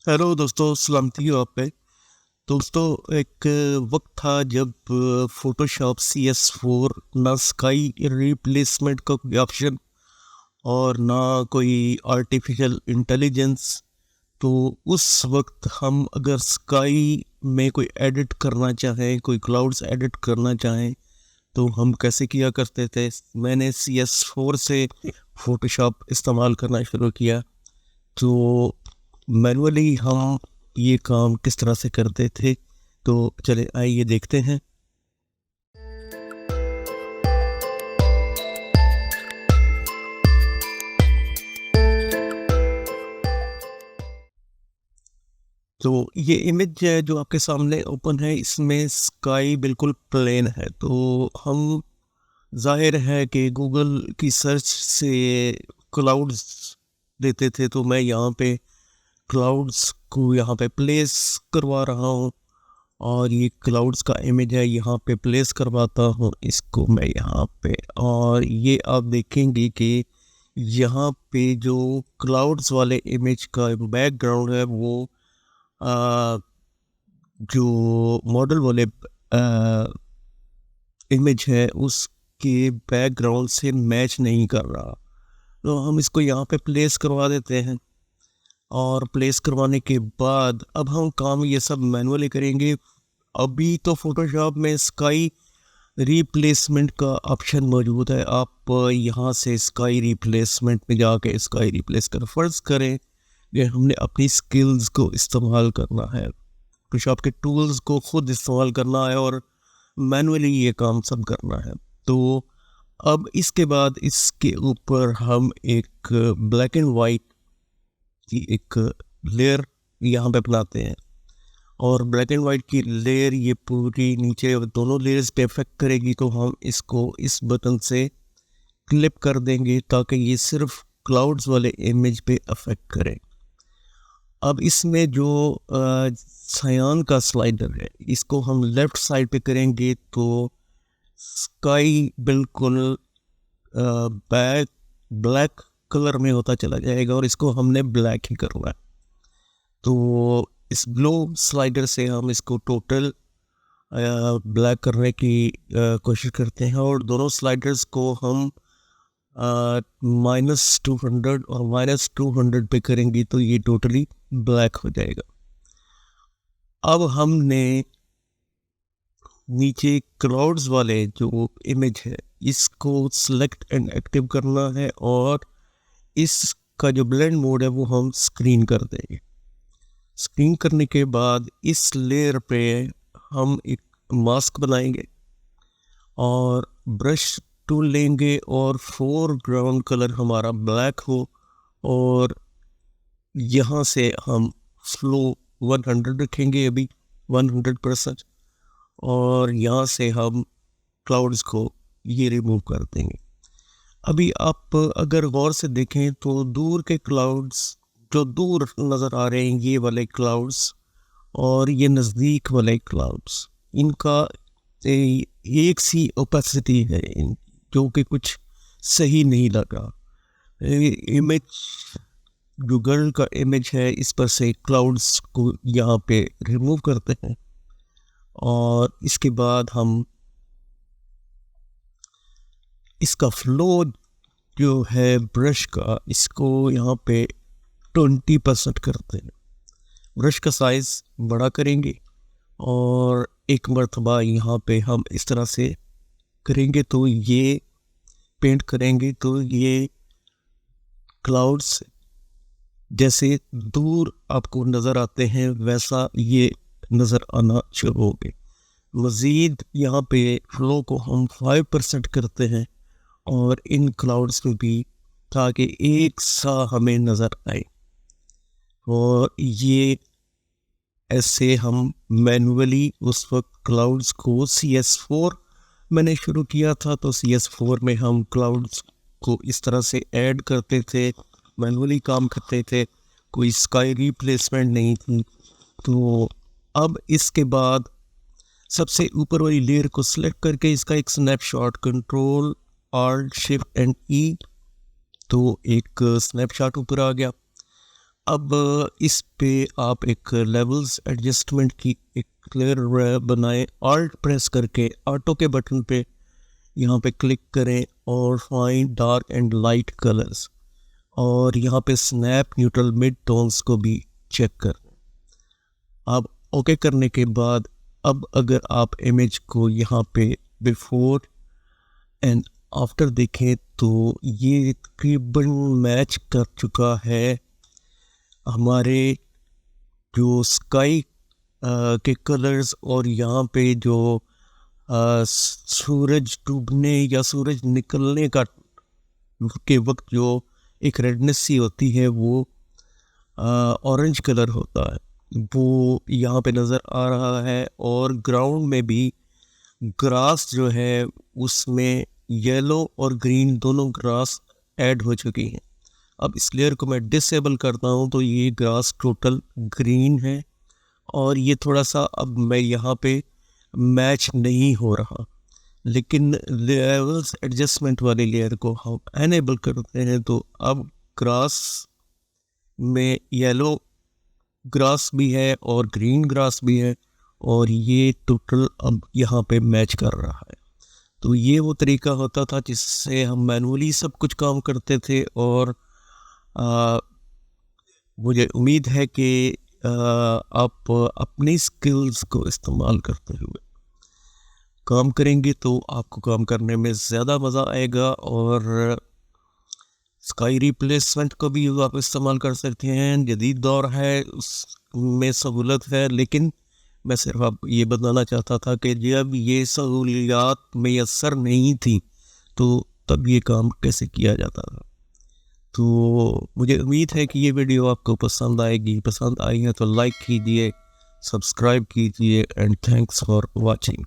Hello दोस्तों, सलामती हो आप पे। दोस्तों, एक वक्त था जब फोटोशॉप CS4 ना स्काई रिप्लेसमेंट का कोई ऑप्शन और ना कोई आर्टिफिशियल इंटेलिजेंस। तो उस वक्त हम अगर स्काई में कोई एडिट करना चाहें, कोई क्लाउड्स एडिट करना चाहें, तो हम कैसे किया करते थे। मैंने CS4 से फोटोशॉप इस्तेमाल करना शुरू किया। तो मैनुअली हम ये काम किस तरह से करते थे, तो चले आइए देखते हैं। तो ये इमेज है जो आपके सामने ओपन है, इसमें स्काई बिल्कुल प्लेन है। तो हम जाहिर है कि गूगल की सर्च से क्लाउड्स देते थे, तो मैं यहाँ पे क्लाउड्स को यहाँ पे प्लेस करवा रहा हूँ और ये क्लाउड्स का इमेज है, यहाँ पे प्लेस करवाता हूँ इसको मैं यहाँ पे। और ये आप देखेंगे कि यहाँ पे जो क्लाउड्स वाले इमेज का बैकग्राउंड है वो आ, जो मॉडल वाले इमेज है उसके बैकग्राउंड से मैच नहीं कर रहा। तो हम इसको यहाँ पे प्लेस करवा देते हैं और प्लेस करवाने के बाद अब हम काम ये सब मैनुअली करेंगे। अभी तो फोटोशॉप में स्काई रिप्लेसमेंट का ऑप्शन मौजूद है। आप यहाँ से स्काई रिप्लेसमेंट में जाके स्काई रिप्लेस कर, फ़र्ज़ करें कि हमने अपनी स्किल्स को इस्तेमाल करना है, फोटोशॉप के टूल्स को खुद इस्तेमाल करना है और मैनुअली ये काम सब करना है। तो अब इसके बाद इसके ऊपर हम एक ब्लैक एंड वाइट की एक लेयर यहाँ पे बनाते हैं और ब्लैक एंड वाइट की लेयर ये पूरी नीचे दोनों लेयर्स पे इफेक्ट करेगी। तो हम इसको इस बटन से क्लिप कर देंगे ताकि ये सिर्फ क्लाउड्स वाले इमेज पे अफेक्ट करे। अब इसमें जो सायान का स्लाइडर है इसको हम लेफ्ट साइड पे करेंगे तो स्काई बिल्कुल ब्लैक कलर में होता चला जाएगा और इसको हमने ब्लैक ही करना है। तो इस ब्लू स्लाइडर से हम इसको टोटल ब्लैक करने की कोशिश करते हैं और दोनों स्लाइडर्स को हम -200 और -200 पे करेंगे तो ये टोटली ब्लैक हो जाएगा। अब हमने नीचे क्लाउड्स वाले जो इमेज है इसको सिलेक्ट एंड एक्टिव करना है और इसका जो ब्लेंड मोड है वो हम स्क्रीन कर देंगे। स्क्रीन करने के बाद इस लेयर पे हम एक मास्क बनाएंगे और ब्रश टूल लेंगे और फोरग्राउंड कलर हमारा ब्लैक हो और यहाँ से हम फ्लो 100 रखेंगे, अभी 100%। और यहाँ से हम क्लाउड्स को ये रिमूव कर देंगे। अभी आप अगर गौर से देखें तो दूर के क्लाउड्स जो दूर नज़र आ रहे हैं, ये वाले क्लाउड्स और ये नज़दीक वाले क्लाउड्स, इनका एक सी ओपेसिटी है जो कि कुछ सही नहीं लगा। इमेज जो गर्ल का इमेज है इस पर से क्लाउड्स को यहाँ पे रिमूव करते हैं और इसके बाद हम इसका फ्लो जो है ब्रश का इसको यहाँ पे 20% करते हैं। ब्रश का साइज़ बड़ा करेंगे और एक मरतबा यहाँ पे हम इस तरह से करेंगे तो ये पेंट करेंगे तो ये क्लाउड्स जैसे दूर आपको नज़र आते हैं वैसा ये नज़र आना शुरू हो गए। मज़ीद यहाँ पे फ्लो को हम 5% करते हैं और इन क्लाउड्स में भी ताकि एक सा हमें नज़र आए। और ये ऐसे हम मैनुअली उस वक्त क्लाउड्स को CS4 मैंने शुरू किया था तो CS4 में हम क्लाउड्स को इस तरह से ऐड करते थे, मैनुअली काम करते थे, कोई स्काई रिप्लेसमेंट नहीं थी। तो अब इसके बाद सबसे ऊपर वाली लेयर को सिलेक्ट करके इसका एक snapshot control Alt Shift and E, तो एक स्नैपशॉट ऊपर आ गया। अब इस पे आप एक लेवल्स एडजस्टमेंट की एक क्लियर बनाएं। ऑल्ट प्रेस करके ऑटो के बटन पे यहाँ पे क्लिक करें और find dark and light colours, और यहाँ पे स्नैप न्यूट्रल मिड टोन्स को भी चेक करें। अब ओके करने के बाद अब अगर आप इमेज को यहाँ पे बिफोर एंड आफ्टर देखें तो ये तकरीबन मैच कर चुका है हमारे जो स्काई के कलर्स, और यहाँ पे जो सूरज डूबने या सूरज निकलने का के वक्त जो एक रेडनेस सी होती है वो ऑरेंज कलर होता है, वो यहाँ पे नज़र आ रहा है। और ग्राउंड में भी ग्रास जो है उसमें येलो और ग्रीन दोनों ग्रास ऐड हो चुकी हैं। अब इस लेयर को मैं डिसेबल करता हूँ तो ये ग्रास टोटल ग्रीन है, और ये थोड़ा सा अब मैं यहाँ पे मैच नहीं हो रहा। लेकिन लेवल्स एडजस्टमेंट वाली लेयर को हम एनेबल करते हैं तो अब ग्रास में येलो ग्रास भी है और ग्रीन ग्रास भी है, और ये टोटल अब यहाँ पे मैच कर रहा है। तो ये वो तरीका होता था जिससे हम मैनुअली सब कुछ काम करते थे, और मुझे उम्मीद है कि आप अपनी स्किल्स को इस्तेमाल करते हुए काम करेंगे तो आपको काम करने में ज़्यादा मज़ा आएगा। और स्काई रिप्लेसमेंट को भी आप इस्तेमाल कर सकते हैं, जदीद दौर है उसमें सहूलत है, लेकिन मैं सिर्फ आप ये बताना चाहता था कि जब ये सहूलियात मैसर नहीं थी तो तब ये काम कैसे किया जाता था। तो मुझे उम्मीद है कि ये वीडियो आपको पसंद आएगी। पसंद आई है तो लाइक कीजिए, सब्सक्राइब कीजिए, एंड थैंक्स फॉर वाचिंग।